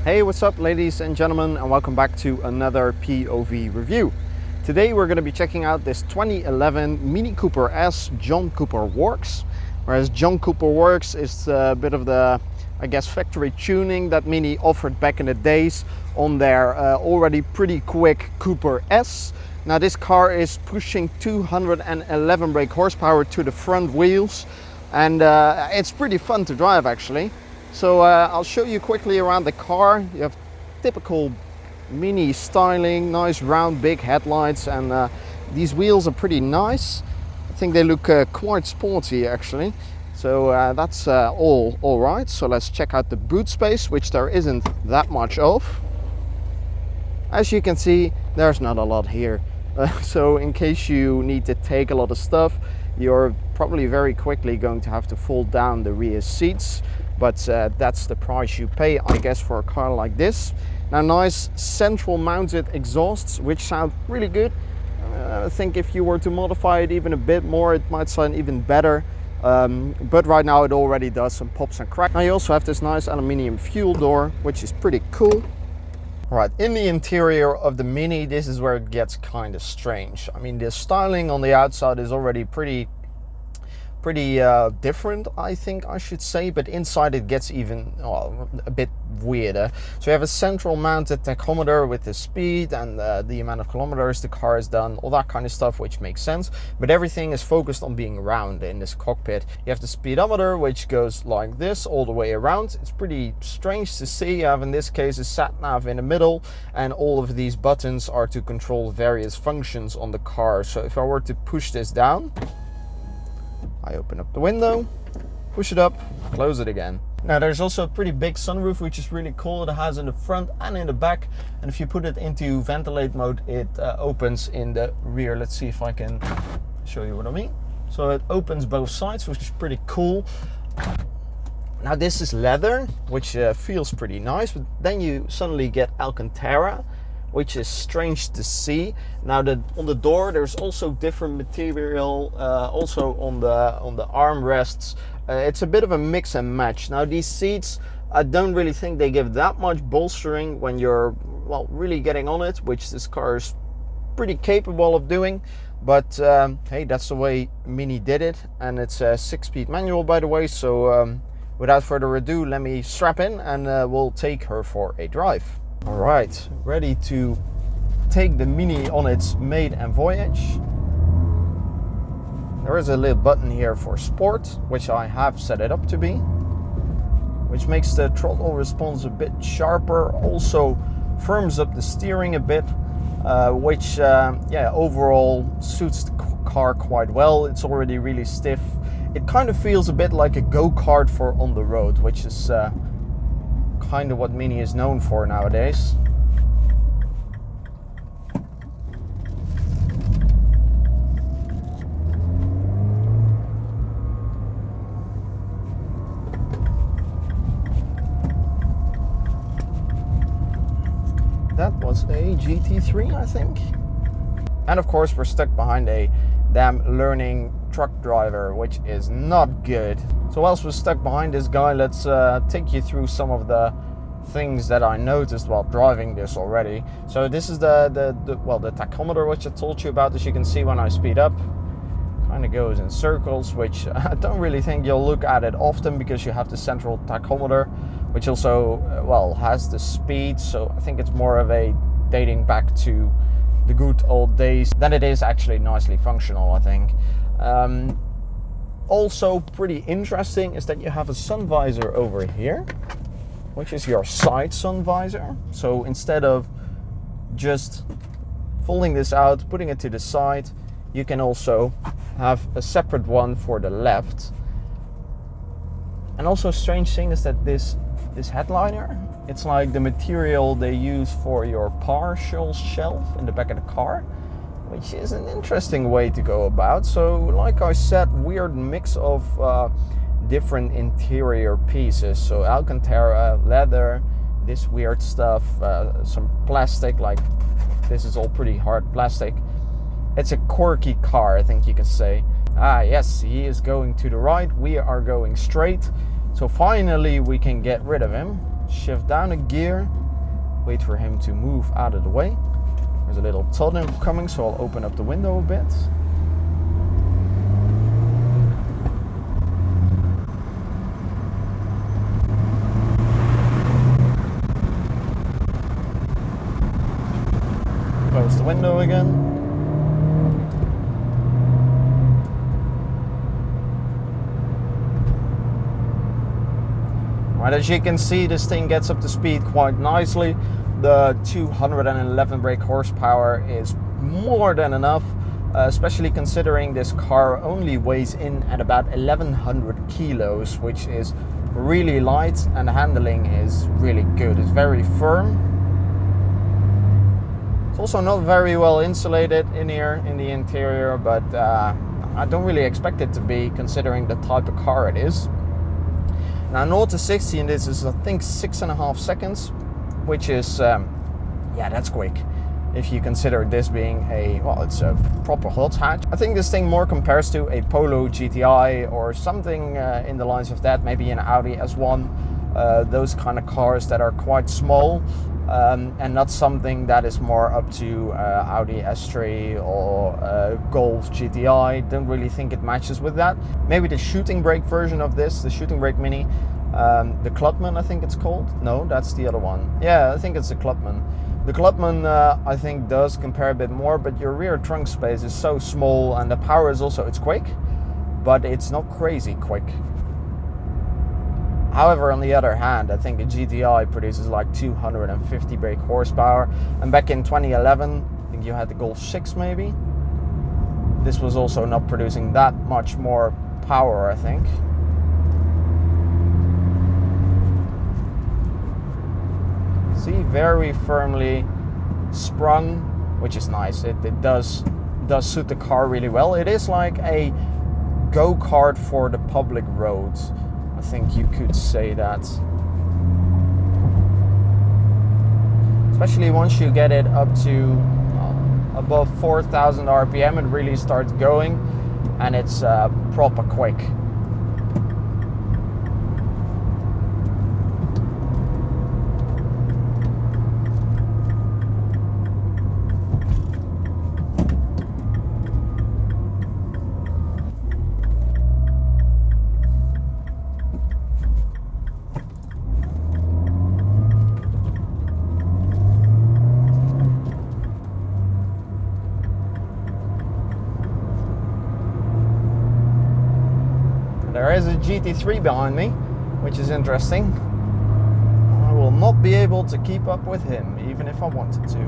Hey, what's up ladies and gentlemen, and welcome back to another POV review. Today we're going to be checking out this 2011 Mini Cooper S John Cooper Works. Whereas John Cooper Works is a bit of the, I guess, factory tuning that Mini offered back in the days on their already pretty quick Cooper S. Now this car is pushing 211 brake horsepower to the front wheels, and it's pretty fun to drive actually. So I'll show you quickly around the car. You have typical Mini styling, nice round big headlights, and these wheels are pretty nice. I think they look quite sporty actually. So that's all right. So let's check out the boot space, which there isn't that much of. As you can see, there's not a lot here. So in case you need to take a lot of stuff, you're probably very quickly going to have to fold down the rear seats. But that's the price you pay, I guess, for a car like this. Now, nice central mounted exhausts, which sound really good. I think if you were to modify it even a bit more, it might sound even better. But right now it already does some pops and cracks. Now you also have this nice aluminium fuel door, which is pretty cool. Right, in the interior of the Mini, this is where it gets kind of strange. I mean, the styling on the outside is already pretty different, I think I should say, but inside it gets even a bit weirder. So you have a central mounted tachometer with the speed and the amount of kilometers the car has done, all that kind of stuff, which makes sense, but everything is focused on being round in this cockpit. You have the speedometer, which goes like this all the way around. It's pretty strange to see. You have in this case a sat nav in the middle, and all of these buttons are to control various functions on the car. So if I were to push this down, I open up the window, push it up, close it again. Now there's also a pretty big sunroof, which is really cool. It has in the front and in the back, and if you put it into ventilate mode, it opens in the rear. Let's see if I can show you what I mean. So it opens both sides, which is pretty cool. Now this is leather, which feels pretty nice, but then you suddenly get Alcantara, which is strange to see. Now on the door there's also different material, also on the armrests. It's a bit of a mix and match. Now these seats, I don't really think they give that much bolstering when you're, well, really getting on it, which this car is pretty capable of doing. But hey, that's the way Mini did it, and it's a 6-speed manual, by the way. So without further ado, let me strap in and we'll take her for a drive. All right, ready to take the Mini on its maiden voyage. There is a little button here for sport, which I have set it up to be, which makes the throttle response a bit sharper, also firms up the steering a bit, which yeah, overall suits the car quite well. It's already really stiff. It kind of feels a bit like a go-kart for on the road, which is kind of what Mini is known for nowadays. That was a GT3, I think. And of course we're stuck behind a damn learning truck driver, which is not good. So whilst we're stuck behind this guy, let's take you through some of the things that I noticed while driving this already. So this is the tachometer, which I told you about. As you can see, when I speed up, kind of goes in circles, which I don't really think you'll look at it often because you have the central tachometer, which also well has the speed. So I think it's more of a dating back to the good old days than it is actually nicely functional, I think. Also pretty interesting is that you have a sun visor over here, which is your side sun visor. So instead of just folding this out, putting it to the side, you can also have a separate one for the left. And also a strange thing is that this headliner, it's like the material they use for your partial shelf in the back of the car, which is an interesting way to go about. So like I said, weird mix of different interior pieces. So Alcantara, leather, this weird stuff, some plastic, like this is all pretty hard plastic. It's a quirky car, I think you can say. Ah yes, he is going to the right, we are going straight. So finally we can get rid of him. shift down a gear, wait for him to move out of the way. There's a little tunnel coming, so I'll open up the window a bit. Close the window again. Right, as you can see, this thing gets up to speed quite nicely. The 211 brake horsepower is more than enough, especially considering this car only weighs in at about 1100 kilos, which is really light, and the handling is really good. It's very firm. It's also not very well insulated in here in the interior, but I don't really expect it to be, considering the type of car it is. Now 0 to 60 in this is, I think, 6.5 seconds, which is, yeah, that's quick. If you consider this being it's a proper hot hatch. I think this thing more compares to a Polo GTI or something in the lines of that, maybe an Audi S1, those kind of cars that are quite small, and not something that is more up to Audi S3 or Golf GTI. Don't really think it matches with that. Maybe the shooting brake version of this, the shooting brake Mini, the Clubman, I think it's called. No, that's the other one. Yeah, I think it's the Clubman. The Clubman, I think, does compare a bit more, but your rear trunk space is so small, and the power is also, it's quick, but it's not crazy quick. However, on the other hand, I think a GTI produces like 250 brake horsepower, and back in 2011, I think you had the Golf 6 maybe. This was also not producing that much more power, I think. See, very firmly sprung, which is nice. It does suit the car really well. It is like a go-kart for the public roads. I think you could say that. Especially once you get it up to above 4,000 RPM, it really starts going, and it's proper quick. There is a GT3 behind me, which is interesting. I will not be able to keep up with him, even if I wanted to.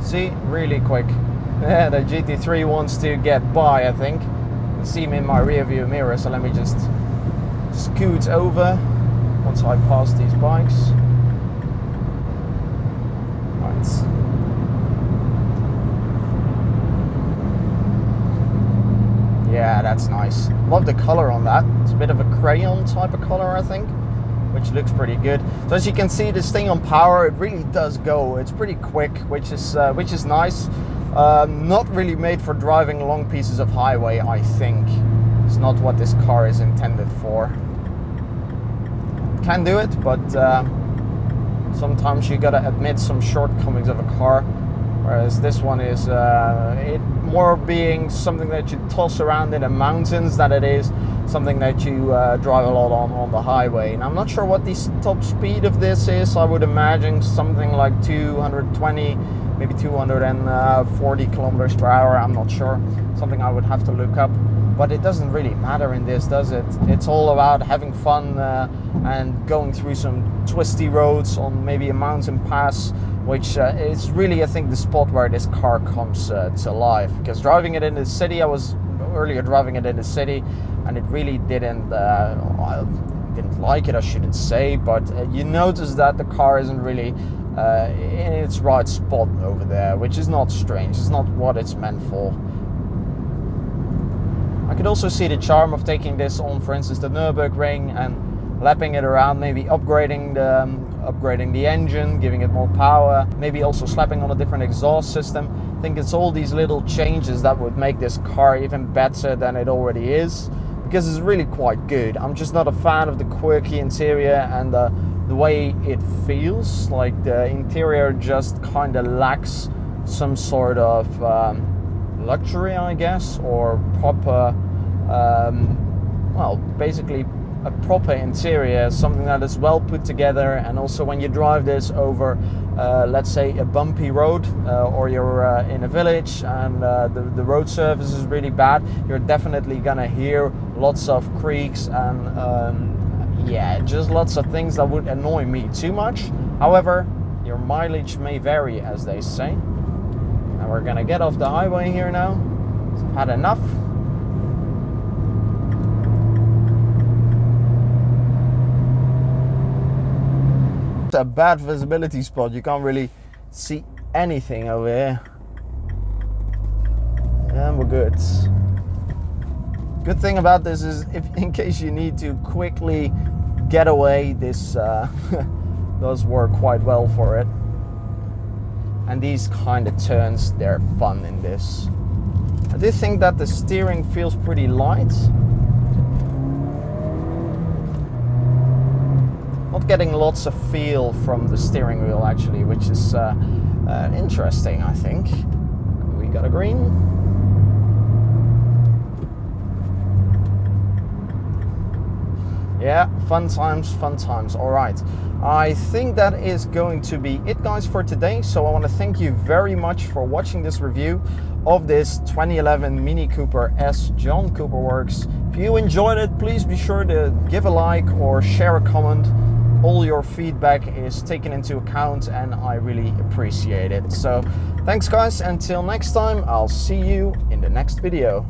See, really quick. Yeah, the GT3 wants to get by, I think. You see me in my rear view mirror, so let me just scoot over once I pass these bikes. Yeah, that's nice. Love the color on that. It's a bit of a crayon type of color, I think, which looks pretty good. So as you can see, this thing on power, it really does go. It's pretty quick, which is nice. Not really made for driving long pieces of highway, I think. It's not what this car is intended for. Can do it, but sometimes you gotta admit some shortcomings of a car, whereas this one is it more being something that you toss around in the mountains than it is something that you drive a lot on the highway. And I'm not sure what the top speed of this is. I would imagine something like 220, maybe 240 kilometers per hour. I'm not sure. Something I would have to look up. But it doesn't really matter in this, does it? It's all about having fun and going through some twisty roads on maybe a mountain pass, which is really, I think, the spot where this car comes to life. Because driving it in the city, I was earlier driving it in the city, and it really didn't, I didn't like it, I shouldn't say, but you notice that the car isn't really in its right spot over there, which is not strange. It's not what it's meant for. I could also see the charm of taking this on, for instance, the Nürburgring and lapping it around, maybe upgrading the engine, giving it more power, maybe also slapping on a different exhaust system. think it's all these little changes that would make this car even better than it already is, because it's really quite good. I'm just not a fan of the quirky interior and the way it feels. Like the interior just kind of lacks some sort of luxury, I guess, or proper, well, basically a proper interior, something that is well put together. And also when you drive this over, let's say, a bumpy road, or you're in a village and the road surface is really bad, you're definitely gonna hear lots of creaks and yeah, just lots of things that would annoy me too much. However, your mileage may vary, as they say. And we're gonna get off the highway here now. I've had enough. A bad visibility spot, you can't really see anything over here, and we're good. Good thing about this is, if in case you need to quickly get away, this does work quite well for it. And these kind of turns, they're fun in this. I do think that the steering feels pretty light. Not getting lots of feel from the steering wheel actually, which is interesting, I think. We got a green. Yeah, fun times, fun times. All right, I think that is going to be it, guys, for today. So I want to thank you very much for watching this review of this 2011 Mini Cooper S John Cooper Works. If you enjoyed it, please be sure to give a like or share a comment. All your feedback is taken into account and I really appreciate it. So thanks, guys. Until next time, I'll see you in the next video.